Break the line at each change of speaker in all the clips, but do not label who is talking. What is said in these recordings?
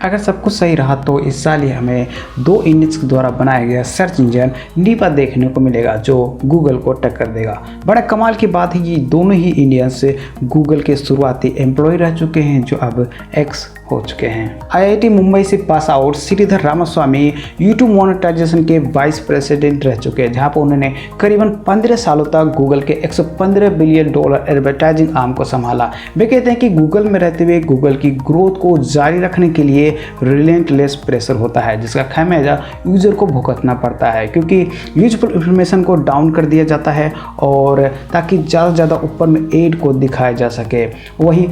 अगर सब कुछ सही रहा तो इस साल ही हमें 2 इंडियंस के द्वारा बनाया गया सर्च इंजन नीवा देखने को मिलेगा जो गूगल को टक्कर देगा। बड़ा कमाल की बात है कि दोनों ही इंडियंस गूगल के शुरुआती एम्प्लॉय रह चुके हैं जो अब एक्स हो चुके हैं। आईआईटी मुंबई से pass out Sridhar Ramaswamy YouTube monetization के वाइस प्रेसिडेंट रह चुके हैं, जहां पर उन्होंने करीबन 15 सालों तक गूगल के $115 बिलियन एडवर्टाइजिंग आर्म को संभाला। वे कहते हैं कि गूगल में रहते हुए गूगल की ग्रोथ को जारी रखने के लिए रिलेंटलेस प्रेशर होता है, जिसका खामियाजा यूजर को भुगतना पड़ता है क्योंकि यूजफुल इंफॉर्मेशन को डाउन कर दिया जाता है और ताकि ज़्यादा से ज़्यादा ऊपर में एड को दिखाया जा सके। वही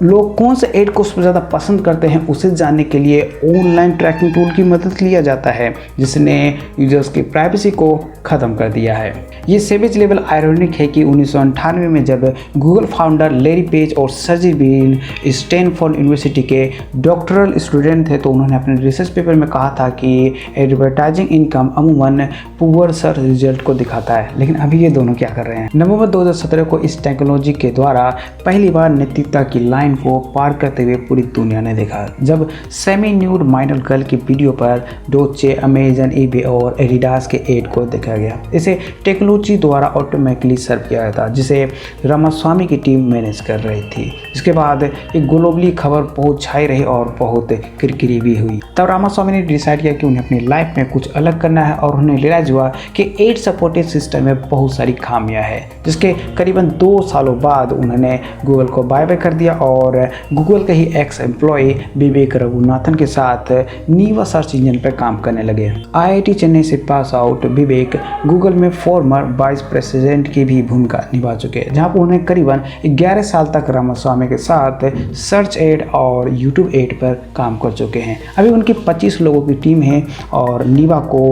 लोग कौन से एड को सबसे ज़्यादा पसंद करते हैं उसे जानने के लिए ऑनलाइन ट्रैकिंग टूल की मदद लिया जाता है, जिसने यूजर्स की प्राइवेसी को ख़त्म कर दिया है। ये सेवेज लेवल आयरॉनिक है कि 1998 में जब गूगल फाउंडर लैरी पेज और सर्जी ब्रिन स्टैनफोर्ड यूनिवर्सिटी के डॉक्टरल स्टूडेंट थे, तो उन्होंने अपने रिसर्च पेपर में कहा था कि एडवर्टाइजिंग इनकम अमूमन पुअर सर्च रिजल्ट को दिखाता है। लेकिन अभी ये दोनों क्या कर रहे हैं? नवंबर 2017 को इस टेक्नोलॉजी के द्वारा पहली बार नैतिकता की लाइन को पार करते हुए पूरी दुनिया ने देखा, जब सेमी न्यूड माइनर गर्ल की वीडियो पर डोचे, अमेजन, ईबे और एडिडास के एड को देखा गया। इसे टेक्नोलॉजी द्वारा ऑटोमेटिकली सर्व किया गया था, जिसे रामास्वामी की टीम मैनेज कर रही थी। इसके बाद एक ग्लोबली खबर बहुत छाई रही और बहुत किरकिरी भी हुई। तब रामास्वामी ने डिसाइड किया कि उन्हें अपनी लाइफ में कुछ अलग करना है और उन्हें रियलाइज हुआ कि एड सपोर्टेड सिस्टम में बहुत सारी खामियां हैं, जिसके करीबन 2 सालों बाद उन्होंने गूगल को बाय बाय कर दिया और गूगल के ही एक्स एम्प्लॉय विवेक रघुनाथन के साथ नीवा सर्च इंजन पर काम करने लगे। आईआईटी चेन्नई से पास आउट विवेक गूगल में फॉर्मर वाइस प्रेसिडेंट की भी भूमिका निभा चुके हैं, जहां पर उन्होंने करीबन 11 साल तक रामास्वामी के साथ सर्च एड और यूट्यूब एड पर काम कर चुके हैं। अभी उनकी 25 लोगों की टीम है और नीवा को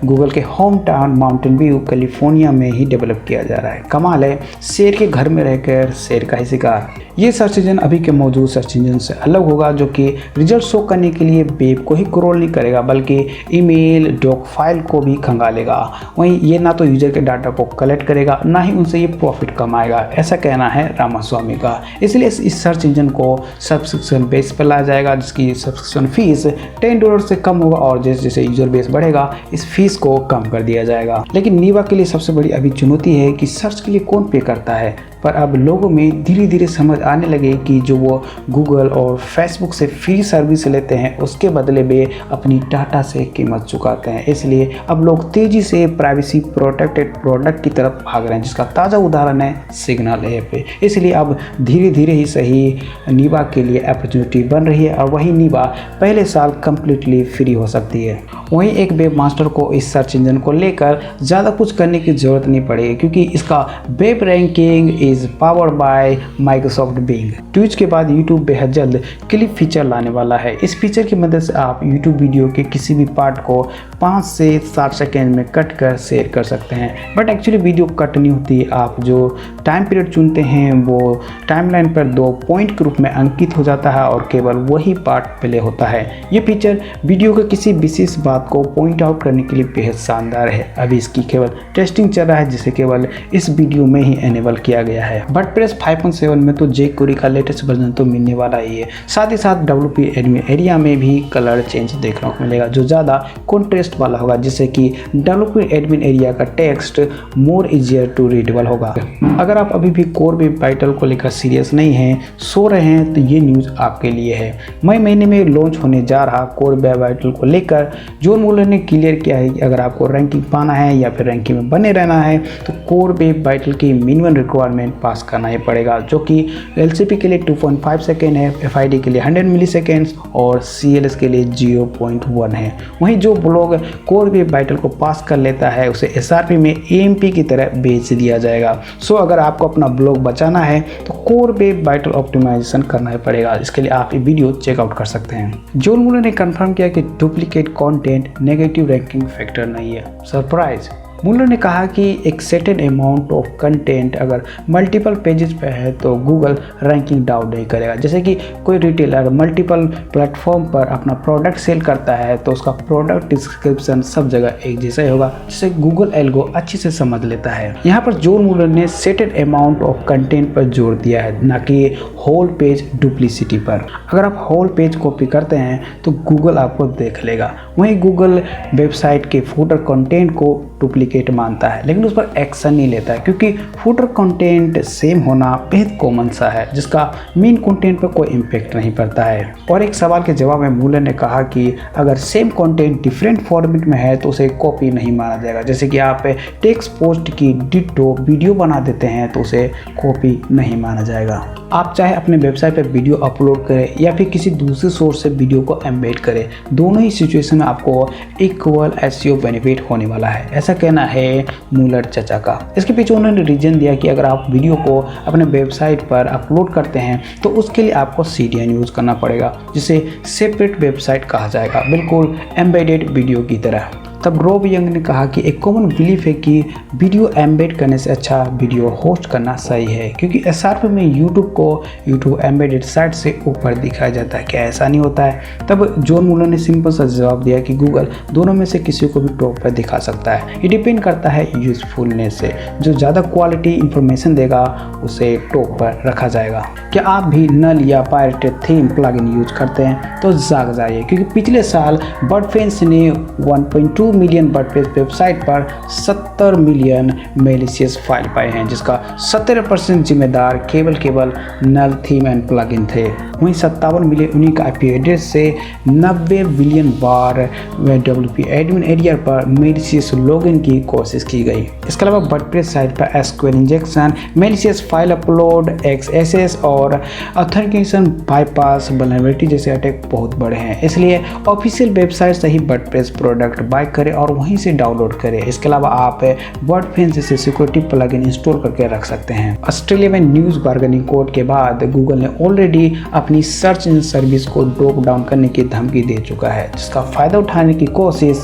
गूगल के home town mountain view California में ही डेवलप किया जा रहा है। कमाल है, शेर के घर में रहकर शेर का ही शिकार। ये सर्च इंजन अभी के मौजूद सर्च इंजन से अलग होगा, जो कि रिजल्ट शो करने के लिए वेब को ही क्रॉल नहीं करेगा बल्कि ईमेल, डॉक फाइल को भी खंगालेगा। वहीं ये ना तो यूजर के डाटा को कलेक्ट करेगा, ना ही उनसे ये प्रॉफिट कमाएगा, ऐसा कहना है रामास्वामी का। इसलिए इस सर्च इंजन को सब्सक्रिप्शन बेस पर लाया जाएगा, जिसकी सब्सक्रिप्शन फीस $10 से कम होगा और जैसे जैसे यूजर बेस बढ़ेगा इस फीस को कम कर दिया जाएगा। लेकिन नीवा के लिए सबसे बड़ी अभी चुनौती है कि सर्च के लिए कौन पे करता है। पर अब लोगों में धीरे धीरे समझ आने लगे कि जो वो गूगल और फेसबुक से फ्री सर्विस लेते हैं उसके बदले में अपनी डाटा से कीमत चुकाते हैं। इसलिए अब लोग तेज़ी से प्राइवेसी प्रोटेक्टेड प्रोडक्ट की तरफ भाग रहे हैं, जिसका ताज़ा उदाहरण है सिग्नल ऐप। इसलिए अब धीरे धीरे ही सही नीवा के लिए अपॉर्चुनिटी बन रही है और वही नीवा पहले साल कम्प्लीटली फ्री हो सकती है। वहीं एक वेब मास्टर को इस सर्च इंजन को लेकर ज़्यादा कुछ करने की ज़रूरत नहीं पड़ेगी, क्योंकि इसका web ranking is powered by Microsoft Bing. Tweet के बाद यूट्यूब बेहद जल्द क्लिप फीचर लाने वाला है। इस फीचर की मदद से आप यूट्यूब वीडियो के किसी भी पार्ट को 5 से 7 सेकेंड में कट कर शेयर कर सकते हैं। बट एक्चुअली वीडियो कट नहीं होती, आप जो टाइम पीरियड चुनते हैं वो टाइमलाइन पर 2 पॉइंट के रूप में अंकित हो जाता है और केवल वही पार्ट प्ले होता है। ये फीचर वीडियो के किसी विशेष बात को पॉइंट आउट करने के लिए बेहद शानदार है। अभी इसकी केवल टेस्टिंग चल रहा है, जिसे केवल इस वीडियो में ही एनेबल किया गया है। वर्डप्रेस 5.7 में तो jQuery का लेटेस्ट वर्जन तो मिलने वाला ही है। साथ ही साथ WP एडमिन एरिया में भी कलर चेंज देखने को मिलेगा, जो ज़्यादा कॉन्ट्रास्ट वाला होगा, जिससे कि WP एडमिन एरिया का text more easier to readable होगा। अगर आप अभी भी कोर वेब वाइटल को लेकर सीरियस नहीं हैं, सो रहे हैं, तो ये न्यूज़ आपके लिए है। मई महीने में लॉन्च होने जा रहा कोर वेब वाइटल को लेकर जॉन मुलर ने क्लियर किया है कि अगर आपको रैंकिंग पाना है या फिर रैंकिंग में बने रहना है तो कोर वेब वाइटल की मिनिमम रिक्वायरमेंट पास करना ही पड़ेगा, जो कि LCP के लिए 2.5 सेकेंड है, FID के लिए 100 मिली सेकेंड्स और CLS के लिए 0.1 है। वहीं जो ब्लॉग कोर वेब वाइटल को पास कर लेता है उसे SRP में AMP की तरह बेच दिया जाएगा। सो अगर आपको अपना ब्लॉग बचाना है तो कोर वेब वाइटल ऑप्टिमाइजेशन करना ही पड़ेगा। इसके लिए आप ये वीडियो चेकआउट कर सकते हैं। जॉन मुलर ने कंफर्म किया कि duplicate content negative ranking factor नहीं है। सरप्राइज, मूलर ने कहा कि एक सर्टेन अमाउंट ऑफ कंटेंट अगर मल्टीपल पेजेस पे है तो गूगल रैंकिंग डाउन नहीं करेगा। जैसे कि कोई रिटेलर मल्टीपल प्लेटफॉर्म पर अपना प्रोडक्ट सेल करता है तो उसका प्रोडक्ट डिस्क्रिप्शन सब जगह एक जैसा ही होगा, जिसे गूगल एल्गो अच्छे से समझ लेता है। यहाँ पर जॉन मूलर ने सर्टेन अमाउंट ऑफ कंटेंट पर जोर दिया है, ना कि होल पेज डुप्लिसिटी पर। अगर आप होल पेज कॉपी करते हैं तो गूगल आपको देख लेगा। वहीं गूगल वेबसाइट के फूटर कंटेंट को डुप्लीकेट मानता है, लेकिन उस पर एक्शन नहीं लेता है, क्योंकि फूटर कंटेंट सेम होना बेहद कॉमन सा है, जिसका मेन कंटेंट पर कोई इम्पैक्ट नहीं पड़ता है। और एक सवाल के जवाब में मूलर ने कहा कि अगर सेम कंटेंट डिफरेंट फॉर्मेट में है तो उसे कॉपी नहीं माना जाएगा। जैसे कि आप टेक्स्ट पोस्ट की डिटो वीडियो बना देते हैं तो उसे कॉपी नहीं माना जाएगा। आप चाहे अपने वेबसाइट पर वीडियो अपलोड करें या फिर किसी दूसरे सोर्स से वीडियो को एम्बेड करें, दोनों ही सिचुएशन में आपको इक्वल एसईओ बेनिफिट होने वाला है, ऐसा कहना है मूलर चचा का। इसके पीछे उन्होंने रीजन दिया कि अगर आप वीडियो को अपने वेबसाइट पर अपलोड करते हैं तो उसके लिए आपको CDN यूज़ करना पड़ेगा, जिसे सेपरेट वेबसाइट कहा जाएगा, बिल्कुल एम्बेडेड वीडियो की तरह। तब रोब यंग ने कहा कि एक कॉमन बिलीफ है कि वीडियो एम्बेड करने से अच्छा वीडियो होस्ट करना सही है, क्योंकि SRP में यूट्यूब को यूट्यूब एम्बेडेड साइट से ऊपर दिखाया जाता है। क्या ऐसा नहीं होता है? तब जॉन मूलर ने सिंपल सा जवाब दिया कि गूगल दोनों में से किसी को भी टॉप पर दिखा सकता है। ये डिपेंड करता है यूजफुलनेस से, जो ज़्यादा क्वालिटी इंफॉर्मेशन देगा उसे टॉप पर रखा जाएगा। क्या आप भी नल या पायरेटेड थीम प्लगइन यूज करते हैं? तो जाग जाइए, क्योंकि पिछले साल बर्डफेंस ने 1.2 मिलियन वर्डप्रेस वेबसाइट पर 70 मिलियन मेलिशियस फाइल पाए हैं, जिसका 17% जिम्मेदार केवल नल थीम एंड प्लगइन थे। वहीं 57 मिलियन यूनिक IP एड्रेस से 90 बिलियन बार WP एडमिन एरिया पर मेलिशियस लॉगिन की कोशिश की गई। इसके अलावा वर्डप्रेस साइट पर SQL injection, malicious file upload, XSS और ऑथेंटिकेशन बाईपास वल्नरेबिलिटी जैसे अटैक बहुत बड़े हैं। इसलिए ऑफिशियल वेबसाइट से ही वर्डप्रेस प्रोडक्ट बाय करें और वहीं से डाउनलोड करें। इसके अलावा आप वर्डफेंस जैसे सिक्योरिटी प्लगइन इंस्टॉल करके रख सकते हैं। ऑस्ट्रेलिया में न्यूज़ बार्गेनिंग कोड के बाद गूगल ने ऑलरेडी अपनी सर्च इंजन सर्विस को ड्रॉप डाउन करने की धमकी दे चुका है, जिसका फायदा उठाने की कोशिश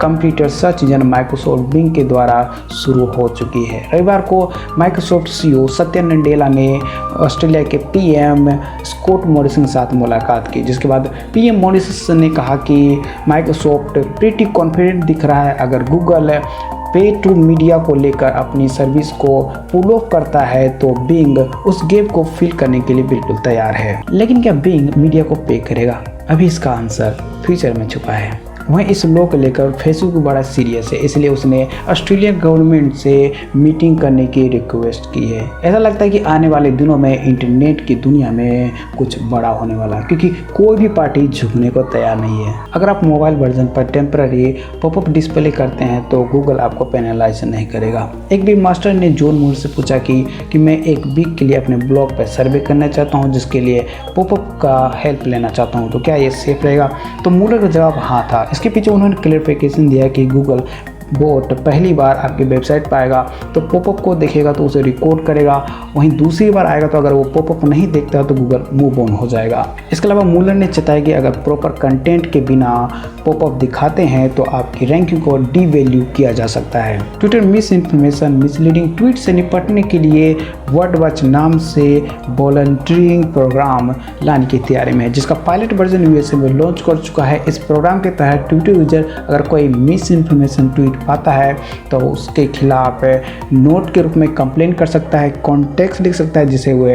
computer search engine Microsoft Bing के द्वारा शुरू हो चुकी है। रविवार को माइक्रोसॉफ्ट CEO सत्या नडेला ने ऑस्ट्रेलिया के PM स्कॉट मॉरिसन के साथ मुलाकात की, जिसके बाद PM मॉरिसन ने कहा कि माइक्रोसॉफ्ट प्रीटी कॉन्फिडेंट दिख रहा है। अगर गूगल पे टू मीडिया को लेकर अपनी सर्विस को पुल ऑफ करता है तो बिंग उस गैप को फिल करने के लिए बिल्कुल तैयार है। लेकिन क्या बिंग मीडिया को पे करेगा? अभी इसका आंसर फ्यूचर में छुपा है। वहीं इस लॉ को लेकर फेसबुक बड़ा सीरियस है, इसलिए उसने ऑस्ट्रेलियन गवर्नमेंट से मीटिंग करने की रिक्वेस्ट की है। ऐसा लगता है कि आने वाले दिनों में इंटरनेट की दुनिया में कुछ बड़ा होने वाला है, क्योंकि कोई भी पार्टी झुकने को तैयार नहीं है। अगर आप मोबाइल वर्जन पर टेम्पररी पॉपअप डिस्प्ले करते हैं तो गूगल आपको पेनलाइज नहीं करेगा। एक वेब मास्टर ने जॉन मूलर से पूछा कि मैं एक वीक के लिए अपने ब्लॉग पर सर्वे करना चाहता हूँ, जिसके लिए पॉपअप का हेल्प लेना चाहता हूँ, तो क्या ये सेफ रहेगा? तो मूलर का जवाब हाँ था। इसके पीछे उन्होंने क्लैरिफिकेशन दिया कि गूगल बोट पहली बार आपकी वेबसाइट पर आएगा तो पॉपअप को देखेगा तो उसे रिकॉर्ड करेगा, वहीं दूसरी बार आएगा तो अगर वो पॉपअप नहीं देखता तो गूगल मूव ऑन हो जाएगा। इसके अलावा मूलर ने चेताया कि अगर प्रॉपर कंटेंट के बिना पॉपअप दिखाते हैं तो आपकी रैंकिंग को डीवैल्यू किया जा सकता है। Twitter miss information misleading tweet से निपटने के लिए बर्डवॉच नाम से वॉलंटियरिंग प्रोग्राम लाने की तैयारी में है, जिसका पायलट वर्जन USA में लॉन्च कर चुका है। इस प्रोग्राम के तहत ट्विटर यूजर अगर कोई मिस इन्फॉर्मेशन ट्वीट पाता है तो उसके खिलाफ नोट के रूप में कंप्लेन कर सकता है, कॉन्टेक्स्ट लिख सकता है, जिसे वो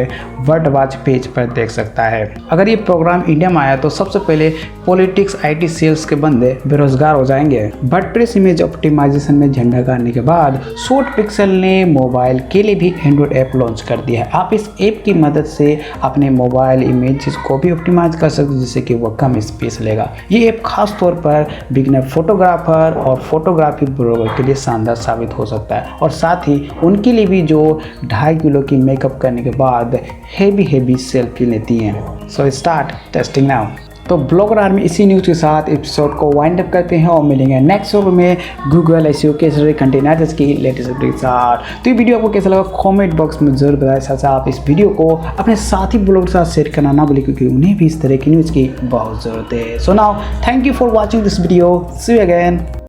बर्डवॉच पेज पर देख सकता है। अगर ये प्रोग्राम इंडिया में आया तो सबसे पहले पॉलिटिक्स IT सेल्स के बंदे बेरोजगार हो जाएंगे। वर्डप्रेस इमेज ऑप्टिमाइजेशन में झंडा गाड़ने के बाद शॉर्ट पिक्सल ने मोबाइल के लिए भी एंड्रॉइड ऐप लॉन्च कर दिया है। आप इस ऐप की मदद से अपने मोबाइल इमेजेस को भी ऑप्टिमाइज कर सकते हैं, जिससे कि वो कम स्पेस लेगा। ये ऐप खास तौर पर बिगिनर फोटोग्राफर और फोटोग्राफी ब्लॉगर के लिए शानदार साबित हो सकता है, और साथ ही उनके लिए भी जो 2.5 किलो की मेकअप करने के बाद हेवी सेल्फी लेती हैं। So start testing now. तो ब्लॉगर आर्मी इसी न्यूज़ के साथ एपिसोड को वाइंड अप करते हैं और मिलेंगे नेक्स्ट शो में गूगल SEO के सारे कंटेनर्स की लेटेस्ट अपडेट के साथ। तो ये वीडियो आपको कैसा लगा कमेंट बॉक्स में जरूर बताएं। साथ आप इस वीडियो को अपने साथी ब्लॉगर के साथ शेयर करना ना भूलें, क्योंकि उन्हें भी इस तरह की न्यूज़ की बहुत ज़रूरत है। So now thank you for watching this video. See you again.